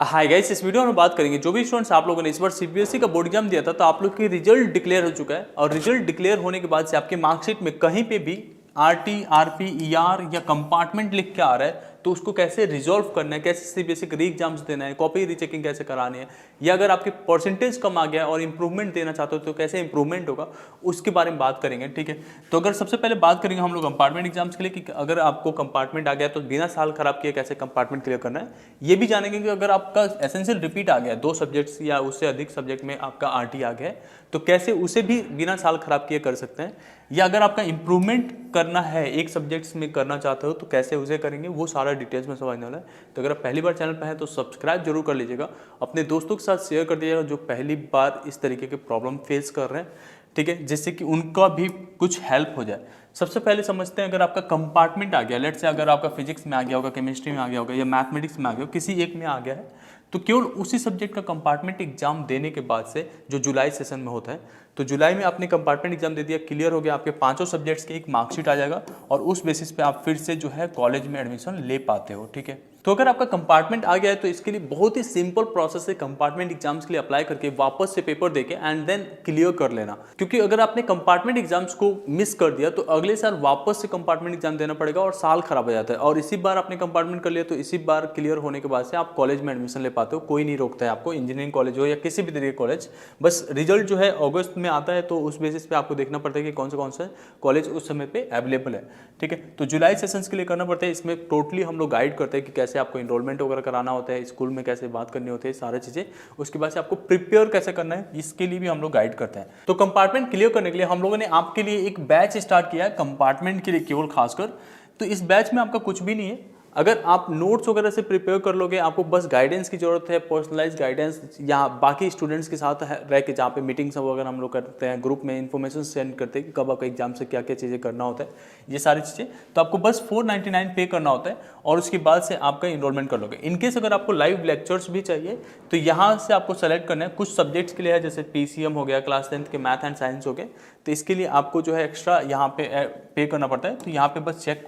Hi guys, इस video में बात करेंगे जो भी स्टूडेंट्स आप लोगों ने इस बार सीबीएसई का बोर्ड एग्जाम दिया था तो आप लोग की रिजल्ट डिक्लेयर हो चुका है। और रिजल्ट डिक्लेयर होने के बाद से आपके मार्कशीट में कहीं पे भी आरटी, आरपी, ईआर या कंपार्टमेंट लिख के आ रहा है तो उसको कैसे रिजॉल्व करना है, कैसे सीबीएसई का री एग्जाम्स देना है, कॉपी रीचेकिंग कैसे करानी है, या अगर आपके परसेंटेज कम आ गया और इंप्रूवमेंट देना चाहते हो तो कैसे इंप्रूवमेंट होगा, उसके बारे में बात करेंगे। ठीक है, तो अगर सबसे पहले बात करेंगे हम लोग कंपार्टमेंट एग्जाम्स के लिए कि अगर आपको कंपार्टमेंट आ गया तो बिना साल खराब किए कैसे कंपार्टमेंट क्लियर करना है। ये भी जानेंगे कि अगर आपका एसेंशियल रिपीट आ गया 2 सब्जेक्ट्स या उससे अधिक सब्जेक्ट में आपका आरटी आ गया है तो कैसे उसे भी बिना साल खराब किए कर सकते हैं, या अगर आपका इंप्रूवमेंट करना है एक सब्जेक्ट्स में करना चाहते हो तो कैसे उसे करेंगे, वो सारा डिटेल्स में समझने वाला है। तो अगर आप पहली बार चैनल पर हैं तो सब्सक्राइब जरूर कर लीजिएगा, अपने दोस्तों के साथ शेयर कर दीजिएगा जो पहली बार इस तरीके के प्रॉब्लम फेस कर रहे हैं। ठीक है, जिससे कि उनका भी कुछ हेल्प हो जाए। सबसे पहले समझते हैं, अगर आपका कंपार्टमेंट आ गया, लेट से अगर आपका फिजिक्स में आ गया होगा, केमिस्ट्री में आ गया होगा या मैथमेटिक्स में आ गया हो, किसी एक में आ गया है तो केवल उसी सब्जेक्ट का कंपार्टमेंट एग्जाम देने के बाद से जो जुलाई सेशन में होता है, तो जुलाई में आपने कंपार्टमेंट एग्जाम दे दिया, क्लियर हो गया, आपके 5 सब्जेक्ट्स की एक मार्कशीट आ जाएगा और उस बेसिस पे आप फिर से जो है कॉलेज में एडमिशन ले पाते हो। ठीक है, तो अगर आपका कंपार्टमेंट आ गया है तो इसके लिए बहुत ही सिंपल प्रोसेस है कंपार्टमेंट एग्जाम्स के लिए अप्लाई करके वापस से पेपर देके एंड देन क्लियर कर लेना। क्योंकि अगर आपने कंपार्टमेंट एग्जाम्स को मिस कर दिया तो अगले साल वापस से कंपार्टमेंट एग्जाम देना पड़ेगा और साल खराब हो जाता है। और इसी बार आपने कंपार्टमेंट कर लिया तो इसी बार क्लियर होने के बाद से आप कॉलेज में एडमिशन ले पाते हो, कोई नहीं रोकता है आपको, इंजीनियरिंग कॉलेज हो या किसी भी तरीके कॉलेज। बस रिजल्ट जो है अगस्त में आता है तो उस बेसिस पे आपको देखना पड़ता है कि कौन से कॉलेज उस समय पे अवेलेबल है। ठीक है, तो जुलाई सेशंस के लिए करना पड़ता है। इसमें टोटली हम लोग गाइड करते हैं कि कैसे आपको इनरोलमेंट वगैरह कराना होता है, स्कूल में कैसे बात करनी होती है, सारी चीजें। उसके बाद से आपको प्रिपेयर कैसे करना है इसके लिए भी हम लोग गाइड करते हैं। तो कंपार्टमेंट क्लियर करने के लिए हम लोगों ने आपके लिए एक बैच स्टार्ट किया है कंपार्टमेंट के लिए केवल खासकर। तो इस बैच में आपका कुछ भी नहीं है, अगर आप नोट्स वगैरह से प्रिपेयर कर लोगे, आपको बस गाइडेंस की जरूरत है, पर्सनलाइज गाइडेंस, या बाकी स्टूडेंट्स के साथ रह के जहाँ पे मीटिंग्स वगैरह हम लोग करते हैं, ग्रुप में इन्फॉर्मेशन सेंड करते हैं कि कब आपका एग्जाम से क्या क्या चीज़ें करना होता है, ये सारी चीज़ें। तो आपको बस 499 पे करना होता है और उसके बाद से आपका इनरोलमेंट कर लोगे। इनकेस अगर आपको लाइव लेक्चर्स भी चाहिए तो यहाँ से आपको सेलेक्ट करना है, कुछ सब्जेक्ट्स के लिए है जैसे पीसीएम हो गया, क्लास 10th के मैथ एंड साइंस हो गए, तो इसके लिए आपको जो है एक्स्ट्रा यहाँ पे करना पड़ता है। तो यहाँ पे बस चेक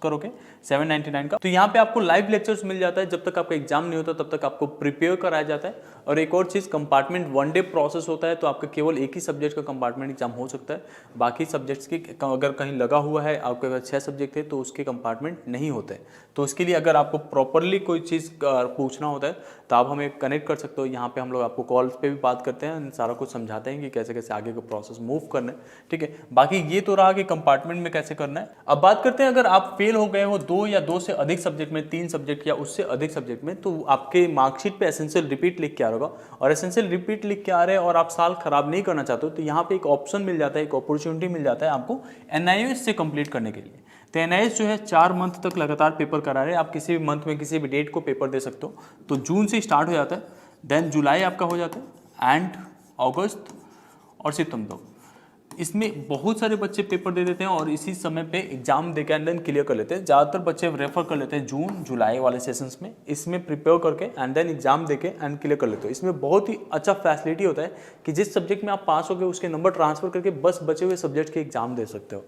करोगे 799 का, तो यहाँ पे आपको लाइव लेक्चर्स मिल जाता है। जब तक आपका एग्जाम नहीं होता तब तक आपको प्रिपेयर कराया जाता है। और एक और चीज़, कंपार्टमेंट 1 डे प्रोसेस होता है, तो आपका केवल एक ही सब्जेक्ट का कंपार्टमेंट एग्जाम हो सकता है। बाकी सब्जेक्ट्स की अगर कहीं लगा हुआ है, आपके अगर 6 सब्जेक्ट है तो उसके कंपार्टमेंट नहीं होते। तो उसके लिए अगर आपको प्रॉपरली कोई चीज़ पूछना होता है तो आप हमें कनेक्ट कर सकते हो। यहाँ पे हम लोग आपको कॉल पे भी बात करते हैं, सारा कुछ समझाते हैं कि कैसे कैसे आगे का प्रोसेस मूव करना है। ठीक है, बाकी ये तो रहा कि कंपार्टमेंट में कैसे करना है। अब बात करते हैं, अगर आप फेल हो गए हो 2 या 2 से अधिक सब्जेक्ट में, 3 सब्जेक्ट या उससे अधिक सब्जेक्ट में, तो आपके मार्कशीट पे एसेंशियल रिपीट लिख के आ रहा होगा। और एसेंशियल रिपीट लिख के आ रहे हैं और आप साल खराब नहीं करना चाहते हो तो यहाँ पे एक ऑप्शन मिल जाता है, एक अपॉर्चुनिटी मिल जाता है आपको एनआईएस से कंप्लीट करने के लिए। तो एनआईएस जो है 4 मंथ तक लगातार पेपर करा रहे हैं, आप किसी भी मंथ में किसी भी डेट को पेपर दे सकते हो। तो जून से स्टार्ट हो जाता है, देन जुलाई आपका हो जाता है, एंड अगस्त और सितंबर। इसमें बहुत सारे बच्चे पेपर दे देते हैं और इसी समय पे एग्जाम दे के एंड देन क्लियर कर लेते हैं। ज़्यादातर बच्चे रेफर कर लेते हैं जून जुलाई वाले सेशंस में, इसमें प्रिपेयर करके एंड देन एग्जाम दे के एंड क्लियर कर लेते हो। इसमें बहुत ही अच्छा फैसिलिटी होता है कि जिस सब्जेक्ट में आप पास हो गए उसके नंबर ट्रांसफर करके बस बचे हुए सब्जेक्ट के एग्जाम दे सकते हो।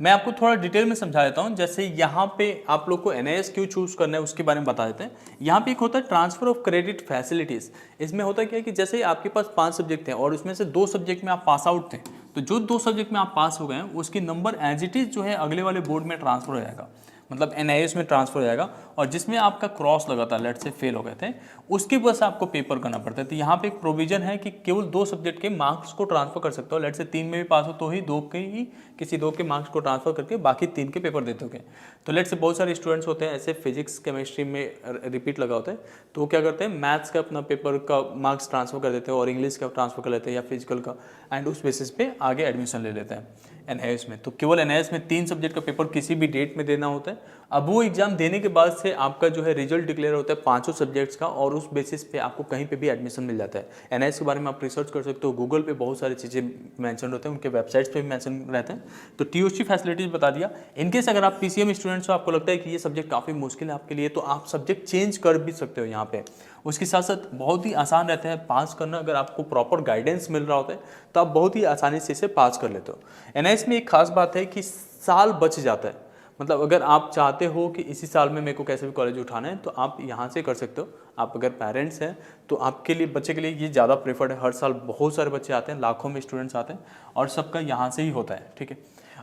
मैं आपको थोड़ा डिटेल में समझा देता हूँ। जैसे यहाँ पे आप लोग को एनआईएस क्यों चूज करना है उसके बारे में बता देते हैं। यहाँ पे एक होता है ट्रांसफर ऑफ क्रेडिट फैसिलिटीज। इसमें होता क्या है कि जैसे आपके पास 5 सब्जेक्ट थे और उसमें से 2 सब्जेक्ट में आप पास आउट थे, तो जो 2 सब्जेक्ट में आप पास हो गए हैं उसकी नंबर एज इट इज जो है अगले वाले बोर्ड में ट्रांसफर हो जाएगा, मतलब एनआईएस में ट्रांसफर हो जाएगा। और जिसमें आपका क्रॉस लगा था, लेट से फेल हो गए थे, उसके बस आपको पेपर करना पड़ता है। तो यहाँ पे एक प्रोविजन है कि केवल 2 सब्जेक्ट के मार्क्स को ट्रांसफर कर सकते हो। लेट से 3 में भी पास हो तो ही 2 के ही किसी 2 के मार्क्स को ट्रांसफर करके बाकी 3 के पेपर देते हो। तो लेट से बहुत सारे स्टूडेंट्स होते हैं ऐसे, फिजिक्स केमिस्ट्री में रिपीट लगा होता है तो वो क्या करते हैं, मैथ्स का अपना पेपर का मार्क्स ट्रांसफर कर देते हैं और इंग्लिश का ट्रांसफर कर लेते हैं या फिजिकल का, एंड उस बेसिस पे आगे एडमिशन ले लेते हैं एनआईएस में। तो केवल एनआईएस में 3 सब्जेक्ट का पेपर किसी भी डेट में देना होता है। अब वो एग्जाम देने के बाद से आपका जो है रिजल्ट डिक्लेयर होता है 5 सब्जेक्ट्स का, और उस बेसिस पे आपको कहीं पे भी एडमिशन मिल जाता है। एनआईएस के बारे में आप रिसर्च कर सकते हो, गूगल पे बहुत सारी चीज़ें मेंशन होते हैं, उनके वेबसाइट्स पे भी मेंशन रहते हैं। तो टीओसी फैसिलिटीज बता दिया। इनकेस अगर आप पीसीएम स्टूडेंट्स हो, आपको लगता है कि ये सब्जेक्ट काफ़ी मुश्किल है आपके लिए, तो आप सब्जेक्ट चेंज कर भी सकते हो यहाँ पे। उसके साथ साथ बहुत ही आसान रहता है पास करना। अगर आपको प्रॉपर गाइडेंस मिल रहा होता है तो आप बहुत ही आसानी से इसे पास कर लेते हो। एनआईएस में एक खास बात है कि साल बच जाता है, मतलब अगर आप चाहते हो कि इसी साल में मेरे को कैसे भी कॉलेज उठाना है तो आप यहाँ से कर सकते हो। आप अगर पेरेंट्स हैं तो आपके लिए, बच्चे के लिए ये ज़्यादा प्रेफर्ड है। हर साल बहुत सारे बच्चे आते हैं, लाखों में स्टूडेंट्स आते हैं और सबका यहाँ से ही होता है, ठीक है।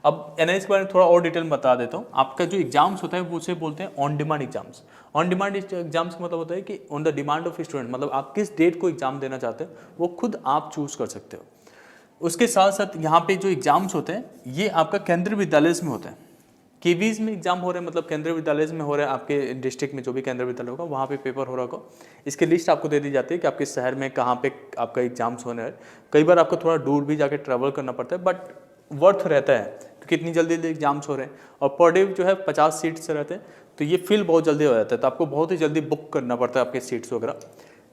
अब एनआईएस के बारे में थोड़ा और डिटेल में बता देता हूँ। आपका जो एग्जाम्स होता है वो उसे बोलते हैं on demand exams. On demand exams का मतलब होता है कि on the demand of student, मतलब आप किस डेट को एग्जाम देना चाहते हो वो खुद आप चूज कर सकते हो। उसके साथ साथ यहाँ पे जो एग्जाम्स होते हैं ये आपका केंद्रीय विद्यालय में होते हैं। केवीज में एग्जाम हो रहे हैं, मतलब केंद्रीय विद्यालय में हो रहा है, आपके डिस्ट्रिक्ट में जो भी केंद्रीय विद्यालय होगा वहाँ पे पेपर हो रहा होगा। इसकी लिस्ट आपको दे दी जाती है कि आपके शहर में कहाँ पे आपका एग्जाम्स होने हैं। कई बार आपको थोड़ा दूर भी जाके ट्रैवल करना पड़ता है, बट वर्थ रहता है क्योंकि इतनी जल्दी एग्जाम्स हो रहे हैं और पर डे जो है 50 सीट्स रहते हैं, तो ये फिल बहुत जल्दी हो जाता है। तो आपको बहुत ही जल्दी बुक करना पड़ता है आपके सीट्स वगैरह।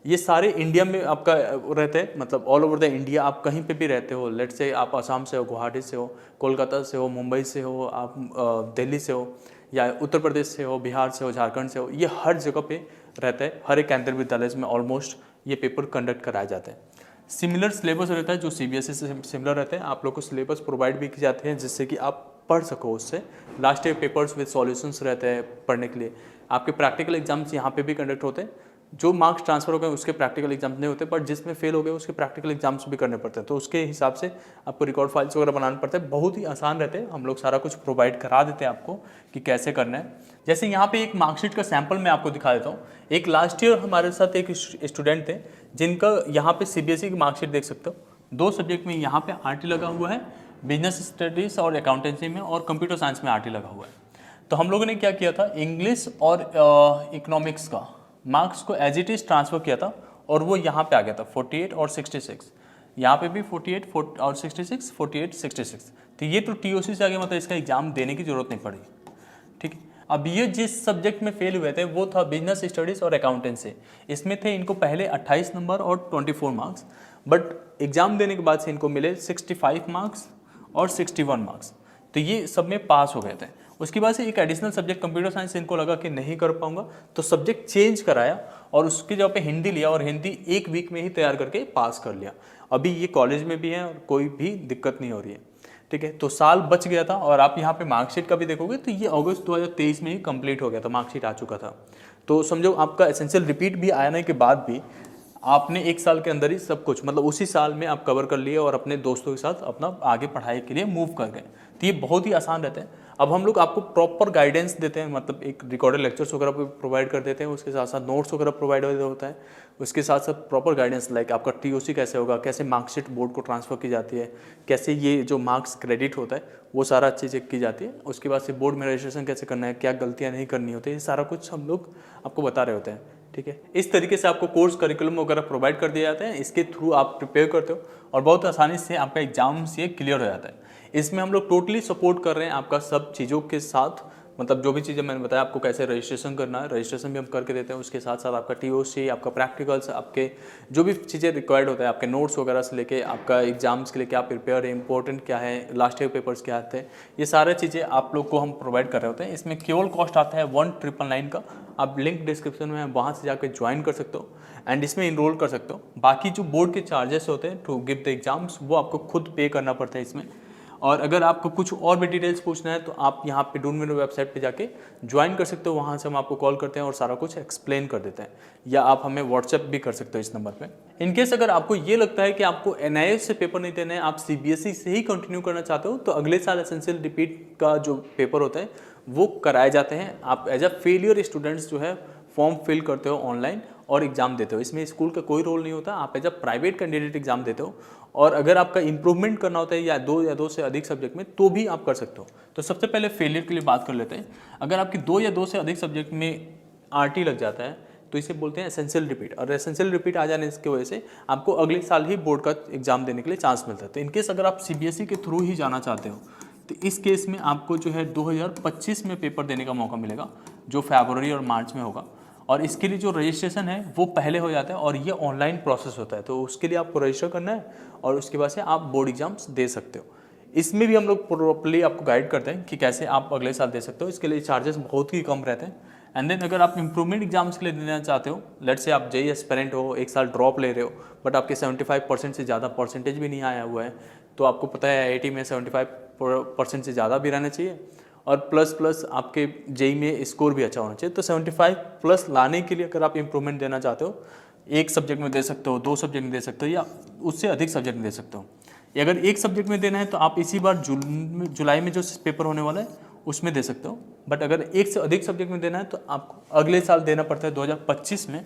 ये सारे इंडिया में आपका रहते हैं, मतलब ऑल ओवर द इंडिया। आप कहीं पे भी रहते हो, लेट्स से आप असम से हो, गुवाहाटी से हो, कोलकाता से हो, मुंबई से हो, आप दिल्ली से हो, या उत्तर प्रदेश से हो, बिहार से हो, झारखंड से हो, ये हर जगह पे रहता है। हर एक केंद्रीय विद्यालय में ऑलमोस्ट ये पेपर कंडक्ट कराए जाते हैं। सिमिलर सिलेबस रहता है जो सीबीएसई से सिमिलर रहते हैं। आप लोग को सिलेबस प्रोवाइड भी की जाते हैं जिससे कि आप पढ़ सको उससे। Last year papers with solutions रहते हैं पढ़ने के लिए। आपके प्रैक्टिकल एग्जाम्स यहाँ पे भी कंडक्ट होते हैं। जो मार्क्स ट्रांसफर हो गए उसके प्रैक्टिकल एग्जाम्स नहीं होते, बट जिसमें फेल हो गए उसके प्रैक्टिकल एग्जाम्स भी करने पड़ते हैं। तो उसके हिसाब से आपको रिकॉर्ड फाइल्स वगैरह बनाने पड़ते हैं। बहुत ही आसान रहते हैं, हम लोग सारा कुछ प्रोवाइड करा देते हैं आपको कि कैसे करना है। जैसे यहाँ पे एक मार्कशीट का सैंपल मैं आपको दिखा देता हूँ। एक लास्ट ईयर हमारे साथ एक स्टूडेंट थे जिनका यहाँ पे सीबीएसई की मार्कशीट देख सकते हो। 2 सब्जेक्ट में यहाँ पे आरटी लगा हुआ है, बिजनेस स्टडीज और अकाउंटेंसी में, और कंप्यूटर साइंस में आरटी लगा हुआ है। तो हम लोगों ने क्या किया था, इंग्लिश और इकोनॉमिक्स का मार्क्स को एज इट इज ट्रांसफर किया था और वो यहाँ पे आ गया था 48 और 66। यहाँ पे भी 48 और 66, 48, 66। तो ये तो टीओसी से आ गया, मतलब इसका एग्जाम देने की जरूरत नहीं पड़ी, ठीक है। अब ये जिस सब्जेक्ट में फेल हुए थे वो था बिजनेस स्टडीज और अकाउंटेंसी। इसमें थे इनको पहले 28 नंबर और 24 मार्क्स, बट एग्जाम देने के बाद से इनको मिले 65 मार्क्स और 61 मार्क्स। तो ये सब में पास हो गए थे। उसके बाद से एक एडिशनल सब्जेक्ट कंप्यूटर साइंस इनको लगा कि नहीं कर पाऊंगा, तो सब्जेक्ट चेंज कराया और उसकी जगह पे हिंदी लिया और हिंदी 1 वीक में ही तैयार करके पास कर लिया। अभी ये कॉलेज में भी है और कोई भी दिक्कत नहीं हो रही है, ठीक है। तो साल बच गया था। और आप यहाँ पे मार्कशीट का भी देखोगे तो ये अगस्त 2023 में ही कंप्लीट हो गया था, मार्कशीट आ चुका था। तो समझो आपका एसेंशियल रिपीट भी आने के बाद भी आपने 1 साल के अंदर ही सब कुछ, मतलब उसी साल में आप कवर कर लिए और अपने दोस्तों के साथ अपना आगे पढ़ाई के लिए मूव कर गए। तो ये बहुत ही आसान रहते हैं। अब हम लोग आपको प्रॉपर गाइडेंस देते हैं, मतलब एक रिकॉर्डेड लेक्चर्स वगैरह प्रोवाइड कर देते हैं, उसके साथ साथ नोट्स वगैरह प्रोवाइड होता है, उसके साथ साथ प्रॉपर गाइडेंस लाइक आपका टीओसी कैसे होगा, कैसे मार्कशीट बोर्ड को ट्रांसफर की जाती है, कैसे ये जो मार्क्स क्रेडिट होता है वो सारा चीज़ की जाती है। उसके बाद से बोर्ड में रजिस्ट्रेशन कैसे करना है, क्या गलतियाँ नहीं करनी होती है, ये सारा कुछ हम लोग आपको बता रहे होते हैं, ठीक है। इस तरीके से आपको कोर्स करिकुलम वगैरह प्रोवाइड कर दिए जाते हैं। इसके थ्रू आप प्रिपेयर करते हो और बहुत आसानी से आपका एग्जाम से क्लियर हो जाता है। इसमें हम लोग टोटली सपोर्ट कर रहे हैं आपका सब चीज़ों के साथ, मतलब जो भी चीज़ें मैंने बताया आपको कैसे रजिस्ट्रेशन करना है, रजिस्ट्रेशन भी हम करके देते हैं। उसके साथ साथ आपका टीओसी, आपका प्रैक्टिकल्स, आपके जो भी चीज़ें रिक्वायर्ड होता है, आपके नोट्स वगैरह से लेके आपका एग्जाम्स के लिए क्या प्रिपेयर है, इंपॉर्टेंट क्या है, लास्ट ईयर पेपर्स क्या आते हैं, ये सारी चीज़ें आप लोग को हम प्रोवाइड कर रहे होते हैं। इसमें केवल कॉस्ट आता है 1999 का। आप लिंक डिस्क्रिप्शन में है, वहाँ से जाकर ज्वाइन कर सकते हो एंड इसमें इनरोल कर सकते हो। बाकी जो बोर्ड के चार्जेस होते हैं टू गिव द एग्जाम्स वो आपको खुद पे करना पड़ता है इसमें। और अगर आपको कुछ और भी डिटेल्स पूछना है तो आप यहाँ पे डून विनो वेबसाइट पे जाके ज्वाइन कर सकते हो। वहाँ से हम आपको कॉल करते हैं और सारा कुछ एक्सप्लेन कर देते हैं, या आप हमें व्हाट्सएप भी कर सकते हो इस नंबर पे। इनकेस अगर आपको ये लगता है कि आपको एनआईएस से पेपर नहीं देना है, आप सीबीएसई से ही कंटिन्यू करना चाहते हो, तो अगले साल एसेंशियल रिपीट का जो पेपर होता है वो कराए जाते हैं। आप एज अ फेलियर स्टूडेंट्स जो है फॉर्म फिल करते हो ऑनलाइन और एग्जाम देते हो। इसमें स्कूल का कोई रोल नहीं होता, आप as a private candidate exam देते हो। और अगर आपका इंप्रूवमेंट करना होता है या दो से अधिक सब्जेक्ट में तो भी आप कर सकते हो। तो सबसे पहले फेलियर के लिए बात कर लेते हैं। अगर आपकी 2 या 2 से अधिक सब्जेक्ट में आरटी लग जाता है तो इसे बोलते हैं एसेंशियल रिपीट। और एसेंशियल रिपीट आ जाने की वजह से आपको अगले साल ही बोर्ड का एग्जाम देने के लिए चांस मिलता है। तो इनकेस अगर आप सीबीएसई के थ्रू ही जाना चाहते हो तो इस केस में आपको जो है 2025 में पेपर देने का मौका मिलेगा, जो फरवरी और मार्च में होगा। और इसके लिए जो रजिस्ट्रेशन है वो पहले हो जाता है और ये ऑनलाइन प्रोसेस होता है। तो उसके लिए आपको रजिस्टर करना है और उसके बाद से आप बोर्ड एग्जाम्स दे सकते हो। इसमें भी हम लोग प्रॉपर्ली आपको गाइड करते हैं कि कैसे आप अगले साल दे सकते हो। इसके लिए चार्जेस बहुत ही कम रहते हैं। एंड देन अगर आप इंप्रूवमेंट एग्जाम्स के लिए देना चाहते हो, लेट्स से आप जेईई एस्पिरेंट हो, 1 साल ड्रॉप ले रहे हो, बट आपके 75% से ज़्यादा परसेंटेज भी नहीं आया हुआ है, तो आपको पता है आईआईटी में 75% से ज़्यादा भी रहना चाहिए और प्लस प्लस आपके जेई में स्कोर भी अच्छा होना चाहिए। तो 75 प्लस लाने के लिए अगर आप इम्प्रूवमेंट देना चाहते हो, एक सब्जेक्ट में दे सकते हो, 2 सब्जेक्ट में दे सकते हो, या उससे अधिक सब्जेक्ट में दे सकते हो। अगर एक सब्जेक्ट में देना है तो आप इसी बार जुलाई में जो पेपर होने वाला है उसमें दे सकते हो। बट अगर एक से अधिक सब्जेक्ट में देना है तो आपको अगले साल देना पड़ता है 2025 में,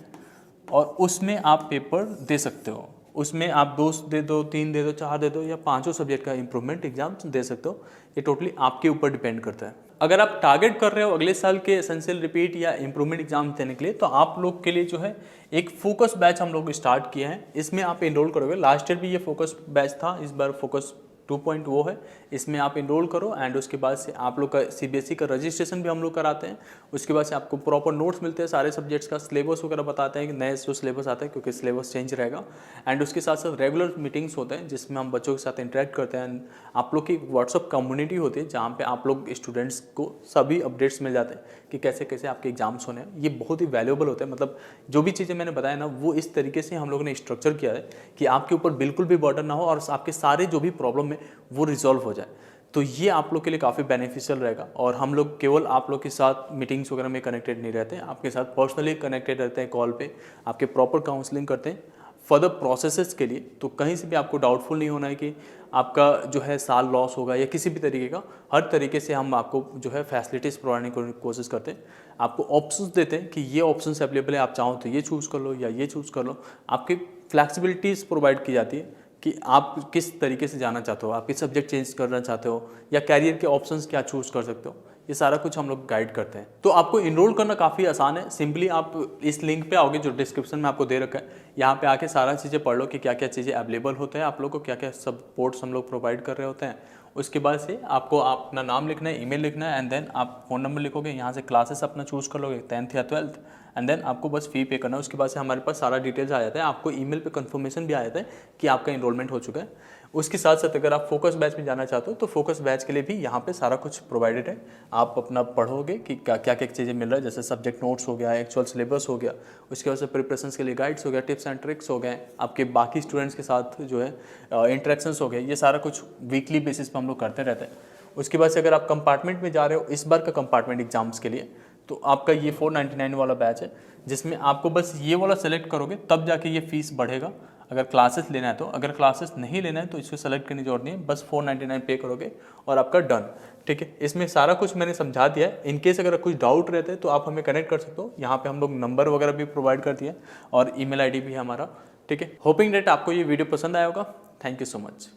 और उसमें आप पेपर दे सकते हो। उसमें आप 2 दे दो, 3 दे दो, 4 दे दो, या 5 सब्जेक्ट का इम्प्रूवमेंट एग्जाम दे सकते हो। ये टोटली आपके ऊपर डिपेंड करता है। अगर आप टारगेट कर रहे हो अगले साल के एसेंशियल रिपीट या इम्प्रूवमेंट एग्जाम देने के लिए, तो आप लोग के लिए जो है एक फोकस बैच हम लोग स्टार्ट किए हैं। इसमें आप इनरोल करोगे। लास्ट ईयर भी ये फोकस बैच था, इस बार फोकस 2.0 है। इसमें आप इनरोल करो एंड उसके बाद से आप लोग का सीबीएसई का रजिस्ट्रेशन भी हम लोग कराते हैं। उसके बाद से आपको प्रॉपर नोट्स मिलते हैं सारे सब्जेक्ट्स का, सिलेबस वगैरह बताते हैं कि नए जो सिलेबस आता है, क्योंकि सिलेबस चेंज रहेगा। एंड उसके साथ साथ रेगुलर मीटिंग्स होते हैं जिसमें हम बच्चों के साथ इंटरेक्ट करते हैं। आप लोग की व्हाट्सअप कम्युनिटी होती है जहाँ पे आप लोग स्टूडेंट्स को सभी अपडेट्स मिल जाते हैं कि कैसे कैसे आपके एग्जाम्स होने हैं। ये बहुत ही वैल्यूएबल होते हैं। मतलब जो भी चीज़ें मैंने बताया ना, वो इस तरीके से हम लोगों ने स्ट्रक्चर किया है कि आपके ऊपर बिल्कुल भी बर्डन ना हो और आपके सारे जो भी प्रॉब्लम है वो रिजॉल्व हो जाए। तो ये आप लोग के लिए काफ़ी बेनिफिशियल रहेगा। और हम लोग केवल आप लोग के साथ मीटिंग्स वगैरह में कनेक्टेड नहीं रहते हैं, आपके साथ पर्सनली कनेक्टेड रहते हैं, कॉल पे आपके प्रॉपर काउंसलिंग करते हैं फर्दर प्रोसेसेस के लिए। तो कहीं से भी आपको डाउटफुल नहीं होना है कि आपका जो है साल लॉस होगा या किसी भी तरीके का। हर तरीके से हम आपको जो है फैसिलिटीज़ प्रोवाइड करने की कोशिश करते हैं। आपको ऑप्शंस देते हैं कि ये ऑप्शंस अवेलेबल है, आप चाहो तो ये चूज़ कर लो या ये चूज़ कर लो। आपकी फ्लैक्सिबिलिटीज़ प्रोवाइड की जाती है कि आप किस तरीके से जाना चाहते हो, आप किस सब्जेक्ट चेंज करना चाहते हो, या कैरियर के ऑप्शंस क्या चूज़ कर सकते हो। ये सारा कुछ हम लोग गाइड करते हैं। तो आपको इनरोल करना काफ़ी आसान है। सिंपली आप इस लिंक पे आओगे जो डिस्क्रिप्शन में आपको दे रखा है। यहाँ पे आके सारा चीज़ें पढ़ लो कि क्या क्या चीज़ें अवेलेबल होते हैं, आप लोग को क्या क्या सपोर्ट्स हम लोग प्रोवाइड कर रहे होते हैं। उसके बाद से आपको अपना नाम लिखना है, ईमेल लिखना है, एंड देन आप फ़ोन नंबर लिखोगे। यहाँ से क्लासेस अपना चूज़ कर लोगे 10th या 12th, एंड देन आपको बस फ़ी पे करना है। उसके बाद से हमारे पास सारा डिटेल्स आ जाता है। आपको ईमेल पे कंफर्मेशन भी आ जाता है कि आपका इनरोलमेंट हो चुका है। उसके साथ साथ अगर आप फोकस बैच में जाना चाहते हो तो फोकस बैच के लिए भी यहाँ पे सारा कुछ प्रोवाइडेड है। आप अपना पढ़ोगे कि क्या क्या क्या चीज़ें मिल रहा है, जैसे सब्जेक्ट नोट्स हो गया, एक्चुअल सिलेबस हो गया, उसके बाद से प्रिपरेशन के लिए गाइड्स हो गया, टिप्स एंड ट्रिक्स हो गए, आपके बाकी स्टूडेंट्स के साथ जो है इंटरेक्शंस हो गए। ये सारा कुछ वीकली बेसिस पर हम लोग करते रहते हैं। उसके बाद से अगर आप कंपार्टमेंट में जा रहे हो इस बार का कंपार्टमेंट एग्जाम्स के लिए, तो आपका ये 499 वाला बैच है, जिसमें आपको बस ये वाला सेलेक्ट करोगे तब जाके ये फीस बढ़ेगा अगर क्लासेस लेना है तो। अगर क्लासेस नहीं लेना है तो इसको सेलेक्ट करने की जरूरत नहीं है, बस 499 पे करोगे और आपका डन। ठीक है, इसमें सारा कुछ मैंने समझा दिया है। इनकेस अगर कुछ डाउट रहते हैं तो आप हमें कनेक्ट कर सकते हो। यहाँ पे हम लोग नंबर वगैरह भी प्रोवाइड कर दिया और ईमेल आईडी भी है हमारा। ठीक है, होपिंग डेट आपको ये वीडियो पसंद आया होगा। Thank you so much.